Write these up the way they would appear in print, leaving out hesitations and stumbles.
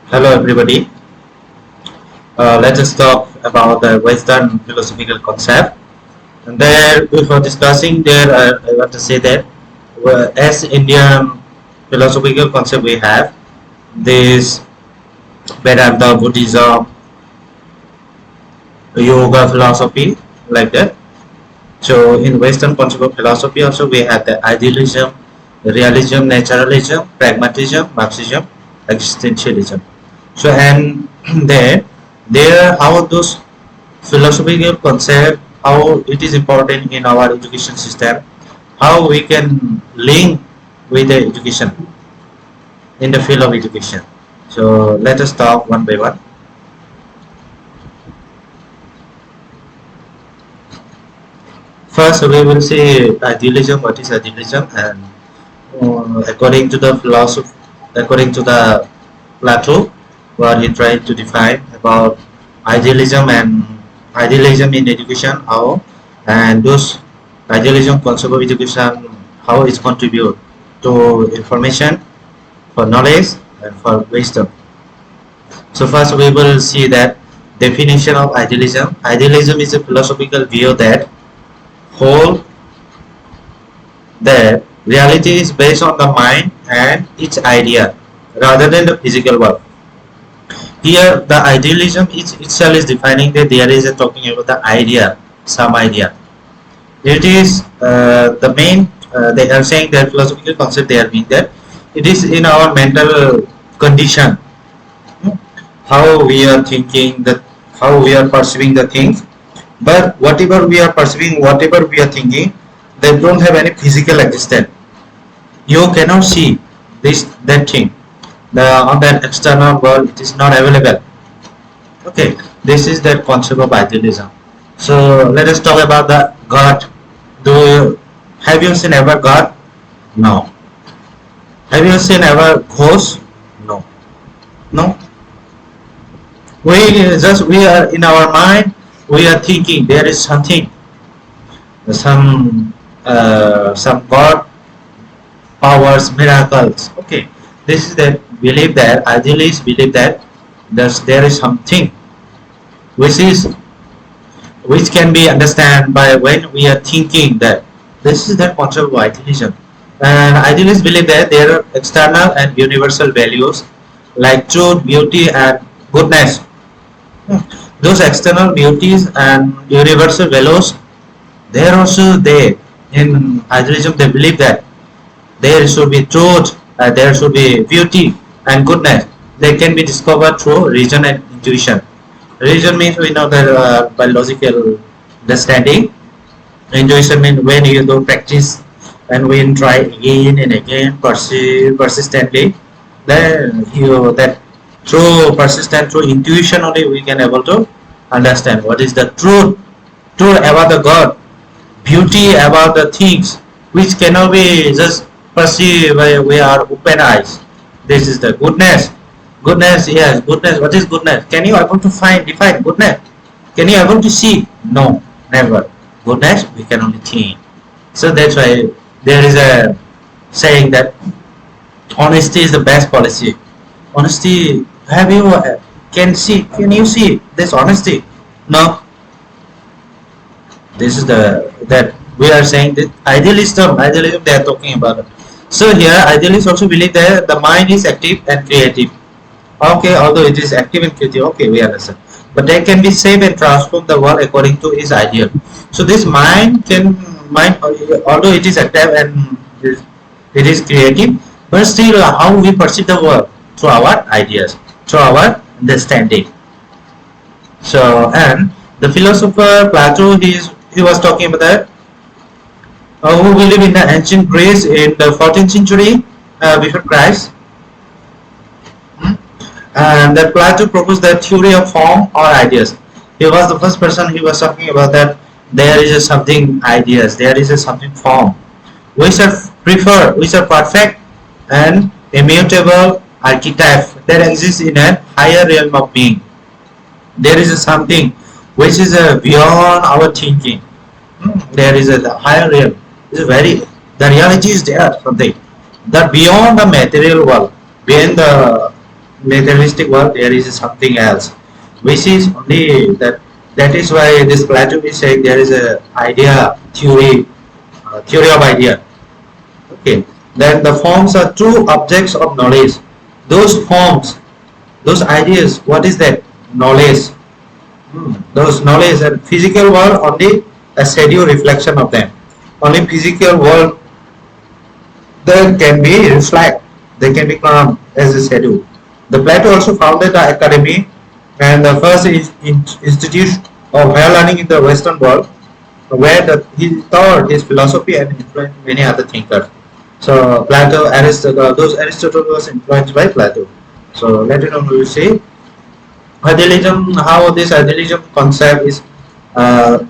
Hello, everybody. Let us talk about the Western philosophical concept. And there, before discussing there, I want to say that as Indian philosophical concept, we have this Vedanta, Buddhism, yoga philosophy, like that. So, in Western concept of philosophy, also we have the idealism, realism, naturalism, pragmatism, Marxism, existentialism. So, and there how those philosophical concept, how it is important in our education system, how we can link with the education in the field of education. So let us talk one by one. First, we will see idealism. What is idealism? And according to the philosophy, according to the Plato, what he tried to define about idealism and idealism in education, how and those idealism concept of education, how it contribute to information, for knowledge, and for wisdom. So first we will see that definition of idealism. Idealism is a philosophical view that hold that reality is based on the mind and its idea rather than the physical world. Here, the idealism itself is defining that there is a talking about the idea, some idea. It is the main. They are saying that philosophical concept. They are mean that it is in our mental condition, how we are thinking, that how we are perceiving the things. But whatever we are perceiving, whatever we are thinking, they don't have any physical existence. You cannot see this that thing. The on that external world, it is not available. Okay, this is the concept of idealism. So let us talk about the God. Do you have you seen ever God? No. Have you seen ever ghost? No. No. We are in our mind. We are thinking there is something, some God powers, miracles. Okay, this is that believe that idealists believe that there is something which is which can be understand by when we are thinking that this is the concept of idealism. And idealists believe that there are external and universal values like truth, beauty, and goodness. Those external beauties and universal values, they are also there in idealism. They believe that there should be truth, there should be beauty and goodness. They can be discovered through reason and intuition. Reason means we know that biological understanding. Intuition means when you do practice and when try again and again, persistently, then you that through persistent, through intuition only we can able to understand what is the truth about the God, beauty about the things which cannot be just perceived by we are open eyes. This is the goodness. Goodness, yes, goodness. What is goodness? Can you able to define goodness? Can you able to see? No, never. Goodness we can only think. So that's why there is a saying that honesty is the best policy. Honesty. Have you can see? Can you see this honesty? No. This is the that we are saying that idealism they are talking about it. So here idealists also believe that the mind is active and creative. Okay, although it is active and creative, okay, we understand, but they can be saved and transform the world according to his ideal. So this mind, although it is active and it is creative, but still how we perceive the world through our ideas, through our understanding. So, and the philosopher Plato, he was talking about that, who believed in the ancient Greece in the 14th century before Christ. And that Plato proposed the theory of form or ideas. He was the first person. He was talking about that there is a something ideas, there is a something form, which are which are perfect and immutable archetype that exists in a higher realm of being. There is a something which is beyond our thinking. There is a higher realm. It's very the reality is there something that beyond the material world, beyond the materialistic world, there is something else, which is only that. That is why this Plato is saying there is a idea theory, theory of idea. Okay, then the forms are true objects of knowledge. Those forms, those ideas, what is that? Knowledge. Those knowledge and physical world only a schedule reflection of them. Only physical world there can be reflect. They can be come as a schedule. The Plato also founded the academy and the first institute of higher learning in the Western world, where he taught his philosophy and influenced many other thinkers. So Plato, Aristotle, those Aristotle was influenced by Plato. So later on we will see idealism, how this idealism concept is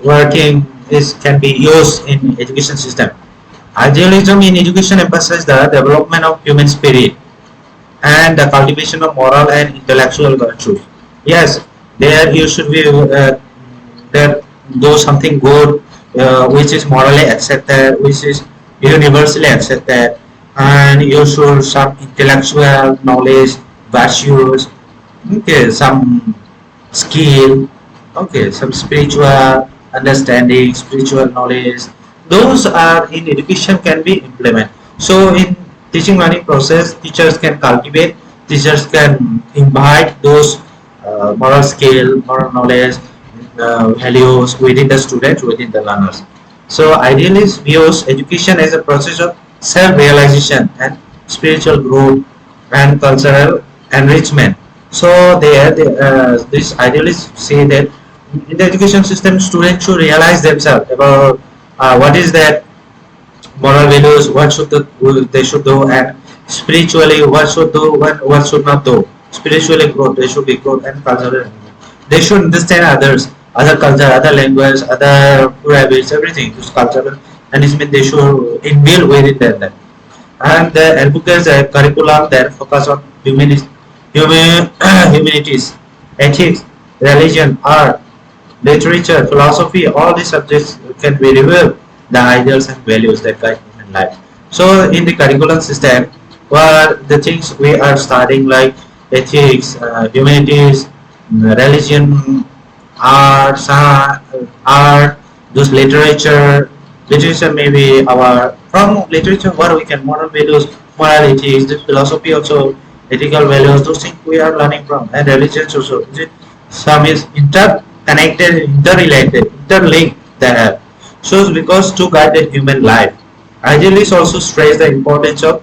working, is can be used in education system. Idealism in education emphasizes the development of human spirit and the cultivation of moral and intellectual virtues. Yes, there you should be there do something good, which is morally accepted, which is universally accepted, and you should some intellectual knowledge, virtues, okay, some skill, okay, some spiritual understanding, spiritual knowledge. Those are in education can be implemented. So in teaching learning process, teachers can cultivate, teachers can invite those moral skill, moral knowledge, values within the students, within the learners. So idealist views education as a process of self-realization and spiritual growth and cultural enrichment. So these idealists say that in the education system, students should realize themselves about what is that moral values, what should they should do, and spiritually what should do, what should not do. Spiritually growth, they should be growth and cultural. They should understand others, other culture, other language, other food habits, everything. This cultural and this means they should inbuilt within them. And the advocates curriculum that focus on humanities, ethics, religion, art, literature, philosophy, all these subjects can be revealed the ideals and values that guide human life. So in the curriculum system, what the things we are studying like ethics, humanities, religion, art, art, those literature maybe our from literature what we can moral values, morality, is the philosophy also ethical values, those things we are learning from, and religions also. Some is interconnected, interrelated, interlinked they have. So because to guide the human life, idealists also stress the importance of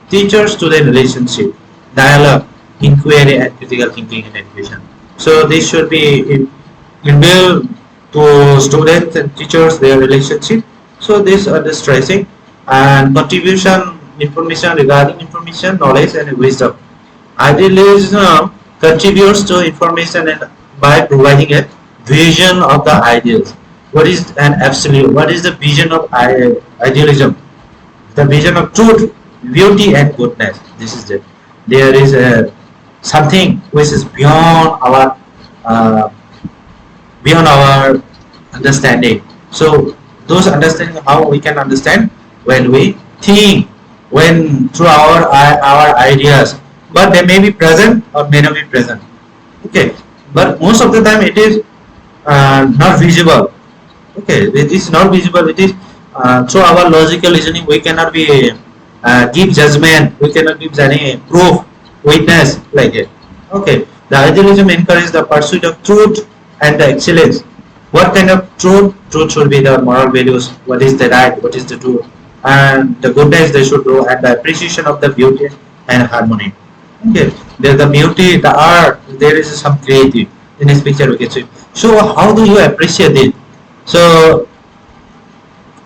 teacher-student relationship, dialogue, inquiry, and critical thinking in education. So this should be inbuilt to students and teachers their relationship. So this are the stressing and contribution information regarding information, knowledge, and wisdom. Idealism contributes to information and by providing a vision of the ideals. What is an absolute? What is the vision of idealism? The vision of truth, beauty, and goodness. This is it. There is a something which is uh, beyond our understanding. So those understanding how we can understand when we think, when through our ideas, but they may be present or may not be present. Okay, but most of the time it is not visible. Okay, it is not visible. It is through our logical reasoning we cannot be give judgment. We cannot give any proof, witness like it. Okay, the idealism encourages the pursuit of truth and the excellence. What kind of truth? Truth should be the moral values. What is the right? What is the truth? And the goodness they should do, and the appreciation of the beauty and harmony. Okay, there's the beauty, the art. There is some creative in this picture we can see. So how do you appreciate it? So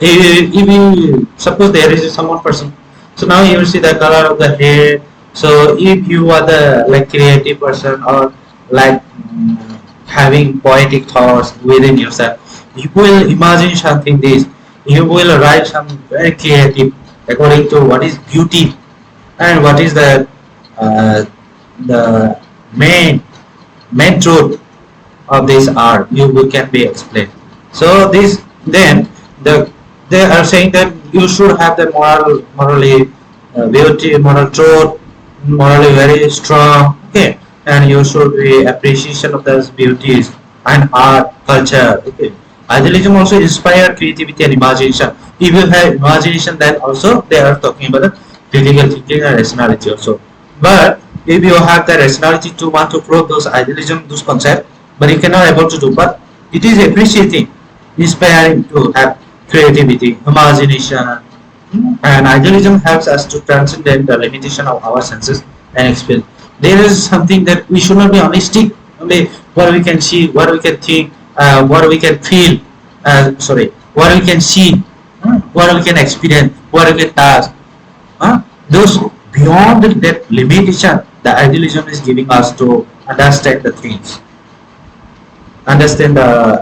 if you suppose there is some one person, so now you will see the color of the hair. So if you are the like creative person or like having poetic thoughts within yourself, you will imagine something this. You will write some very creative according to what is beauty and what is uh, the main truth of this art. You can be explained. So this then they are saying that you should have the morally beauty, moral truth, morally very strong. Okay, and you should be appreciation of those beauties and art, culture. Okay, idealism also inspire creativity and imagination. If you have imagination, then also they are talking about the critical thinking and rationality also. But if you have the rationality to want to prove those idealism, those concepts, but you cannot able to do. But it is appreciating, inspiring to have creativity, imagination, and idealism helps us to transcend the limitation of our senses and experience. There is something that we should not be only stick only what we can see, what we can think, what we can feel, what we can see, what we can experience, what we can task. Those beyond that limitation, the idealism is giving us to understand the things, understand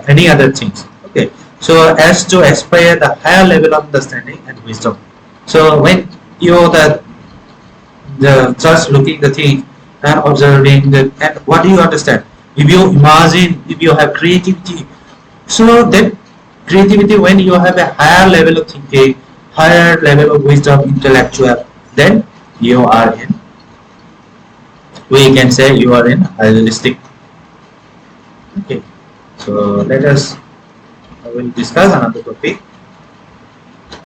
any other things. Okay, so as to aspire the higher level of understanding and wisdom. So when you the just looking the thing and observing the and what do you understand? If you imagine, if you have creativity, so that creativity when you have a higher level of thinking, higher level of wisdom, intellectual, then you are in. We can say you are in idealistic. Okay. So let us I will discuss another topic.